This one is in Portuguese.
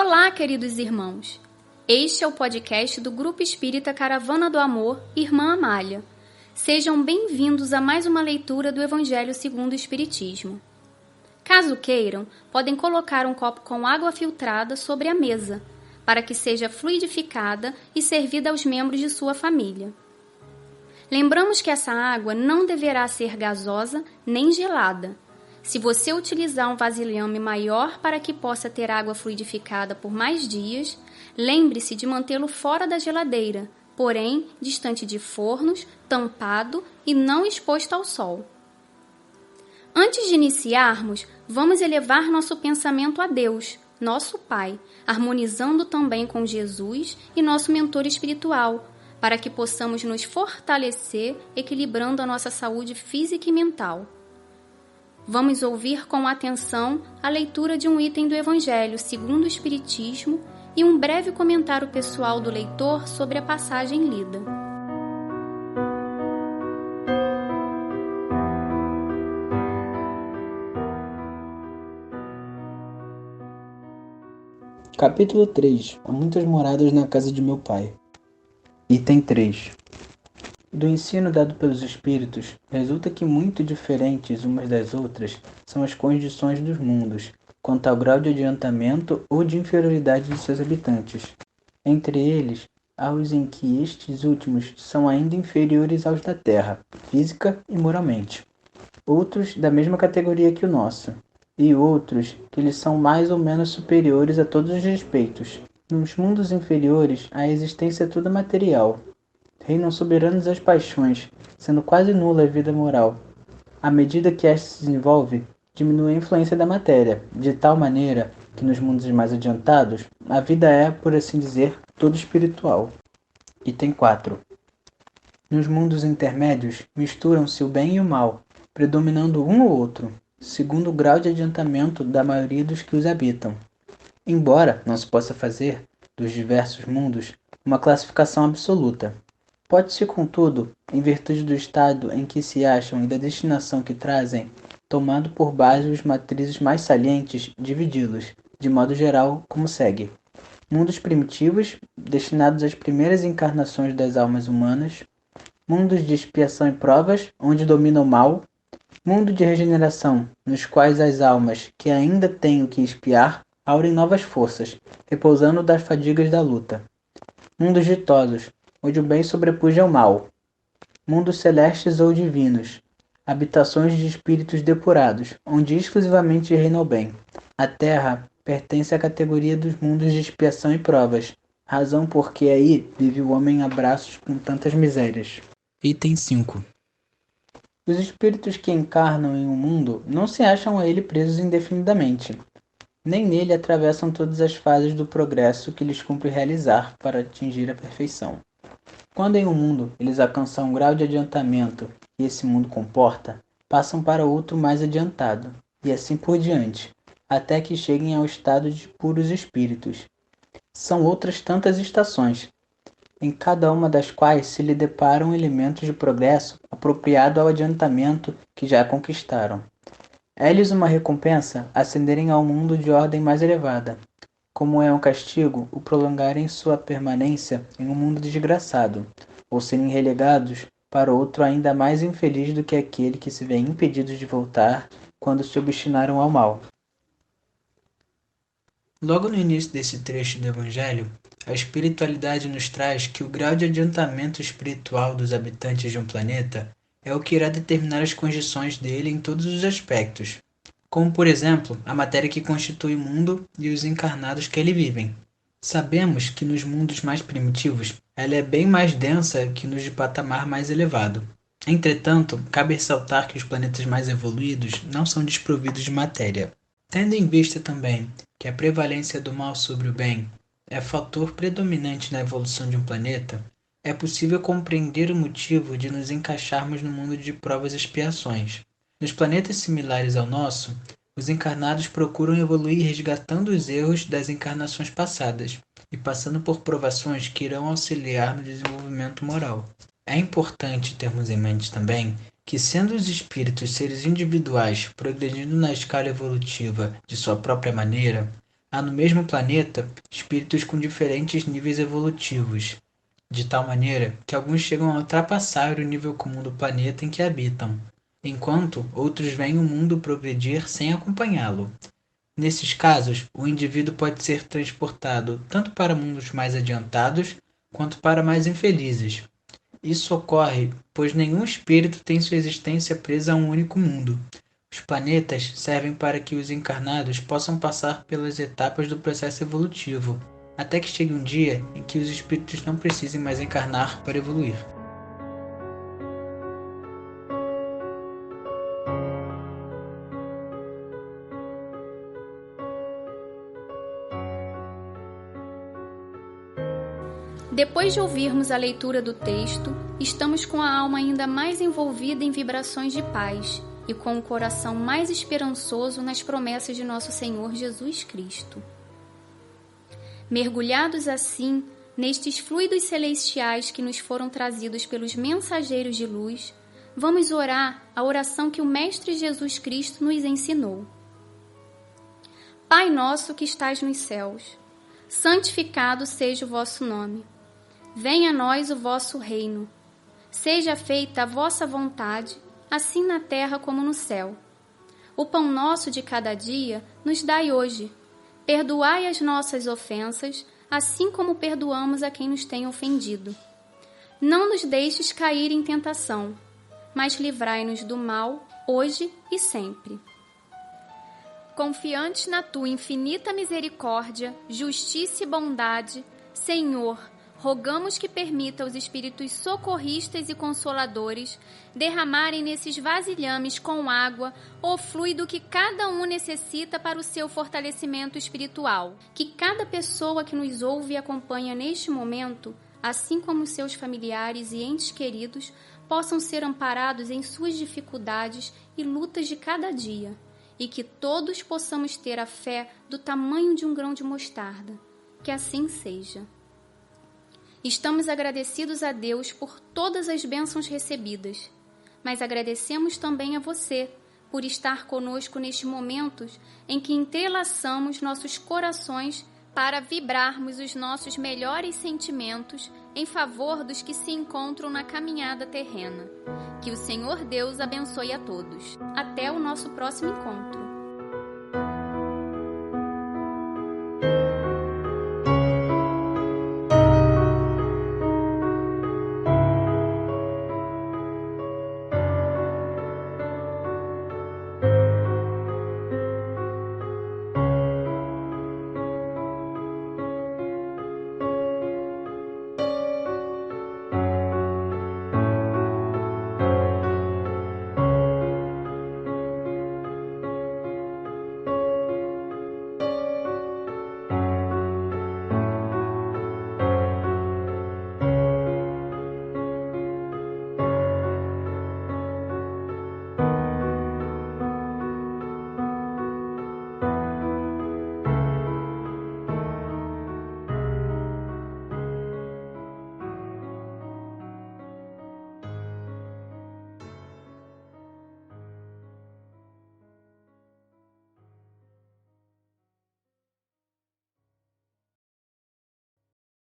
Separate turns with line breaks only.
Olá, queridos irmãos! Este é o podcast do Grupo Espírita Caravana do Amor, Irmã Amália. Sejam bem-vindos a mais uma leitura do Evangelho segundo o Espiritismo. Caso queiram, podem colocar um copo com água filtrada sobre a mesa, para que seja fluidificada e servida aos membros de sua família. Lembramos que essa água não deverá ser gasosa nem gelada. Se você utilizar um vasilhame maior para que possa ter água fluidificada por mais dias, lembre-se de mantê-lo fora da geladeira, porém distante de fornos, tampado e não exposto ao sol. Antes de iniciarmos, vamos elevar nosso pensamento a Deus, nosso Pai, harmonizando também com Jesus e nosso mentor espiritual, para que possamos nos fortalecer, equilibrando a nossa saúde física e mental. Vamos ouvir com atenção a leitura de um item do Evangelho segundo o Espiritismo e um breve comentário pessoal do leitor sobre a passagem lida.
Capítulo 3. Há muitas moradas na casa de meu pai. Item 3. Do ensino dado pelos Espíritos, resulta que muito diferentes umas das outras são as condições dos mundos, quanto ao grau de adiantamento ou de inferioridade de seus habitantes. Entre eles, há os em que estes últimos são ainda inferiores aos da Terra, física e moralmente. Outros da mesma categoria que o nosso, e outros que lhes são mais ou menos superiores a todos os respeitos. Nos mundos inferiores, a existência é toda material. Reinam soberanos as paixões, sendo quase nula a vida moral. À medida que esta se desenvolve, diminui a influência da matéria, de tal maneira que nos mundos mais adiantados, a vida é, por assim dizer, toda espiritual. Item 4. Nos mundos intermédios, misturam-se o bem e o mal, predominando um ou outro, segundo o grau de adiantamento da maioria dos que os habitam. Embora não se possa fazer, dos diversos mundos, uma classificação absoluta. Pode-se, contudo, em virtude do estado em que se acham e da destinação que trazem, tomando por base os matrizes mais salientes, dividi-los, de modo geral, como segue. Mundos primitivos, destinados às primeiras encarnações das almas humanas. Mundos de expiação e provas, onde domina o mal. Mundo de regeneração, nos quais as almas, que ainda têm o que expiar, aurem novas forças, repousando das fadigas da luta. Mundos ditosos, onde o bem sobrepuja ao mal. Mundos celestes ou divinos, habitações de espíritos depurados, onde exclusivamente reina o bem. A terra pertence à categoria dos mundos de expiação e provas, razão porque aí vive o homem a braços com tantas misérias. Item 5. Os espíritos que encarnam em um mundo não se acham a ele presos indefinidamente. Nem nele atravessam todas as fases do progresso que lhes cumpre realizar para atingir a perfeição. Quando em um mundo eles alcançam um grau de adiantamento que esse mundo comporta, passam para outro mais adiantado, e assim por diante, até que cheguem ao estado de puros espíritos. São outras tantas estações, em cada uma das quais se lhe deparam elementos de progresso apropriado ao adiantamento que já conquistaram. É-lhes uma recompensa ascenderem ao mundo de ordem mais elevada, como é um castigo o prolongarem sua permanência em um mundo desgraçado, ou serem relegados para outro ainda mais infeliz do que aquele que se vê impedidos de voltar quando se obstinaram ao mal. Logo no início desse trecho do Evangelho, a espiritualidade nos traz que o grau de adiantamento espiritual dos habitantes de um planeta é o que irá determinar as condições dele em todos os aspectos, como, por exemplo, a matéria que constitui o mundo e os encarnados que ele vivem. Sabemos que nos mundos mais primitivos, ela é bem mais densa que nos de patamar mais elevado. Entretanto, cabe ressaltar que os planetas mais evoluídos não são desprovidos de matéria. Tendo em vista também que a prevalência do mal sobre o bem é fator predominante na evolução de um planeta, é possível compreender o motivo de nos encaixarmos no mundo de provas e expiações. Nos planetas similares ao nosso, os encarnados procuram evoluir resgatando os erros das encarnações passadas e passando por provações que irão auxiliar no desenvolvimento moral. É importante termos em mente também que, sendo os espíritos seres individuais progredindo na escala evolutiva de sua própria maneira, Há no mesmo planeta espíritos com diferentes níveis evolutivos, de tal maneira que alguns chegam a ultrapassar o nível comum do planeta em que habitam, enquanto outros veem o mundo progredir sem acompanhá-lo. Nesses casos, o indivíduo pode ser transportado tanto para mundos mais adiantados quanto para mais infelizes. Isso ocorre pois nenhum espírito tem sua existência presa a um único mundo. Os planetas servem para que os encarnados possam passar pelas etapas do processo evolutivo, até que chegue um dia em que os espíritos não precisem mais encarnar para evoluir.
Depois de ouvirmos a leitura do texto, estamos com a alma ainda mais envolvida em vibrações de paz e com o coração mais esperançoso nas promessas de nosso Senhor Jesus Cristo. Mergulhados assim nestes fluidos celestiais que nos foram trazidos pelos mensageiros de luz, vamos orar a oração que o Mestre Jesus Cristo nos ensinou. Pai nosso que estais nos céus, santificado seja o vosso nome. Venha a nós o vosso reino. Seja feita a vossa vontade, assim na terra como no céu. O pão nosso de cada dia nos dai hoje. Perdoai as nossas ofensas, assim como perdoamos a quem nos tem ofendido. Não nos deixes cair em tentação, mas livrai-nos do mal, hoje e sempre. Confiantes na tua infinita misericórdia, justiça e bondade, Senhor, rogamos que permita aos espíritos socorristas e consoladores derramarem nesses vasilhames com água o fluido que cada um necessita para o seu fortalecimento espiritual. Que cada pessoa que nos ouve e acompanha neste momento, assim como seus familiares e entes queridos, possam ser amparados em suas dificuldades e lutas de cada dia, e que todos possamos ter a fé do tamanho de um grão de mostarda. Que assim seja. Estamos agradecidos a Deus por todas as bênçãos recebidas, mas agradecemos também a você por estar conosco nestes momentos em que entrelaçamos nossos corações para vibrarmos os nossos melhores sentimentos em favor dos que se encontram na caminhada terrena. Que o Senhor Deus abençoe a todos. Até o nosso próximo encontro.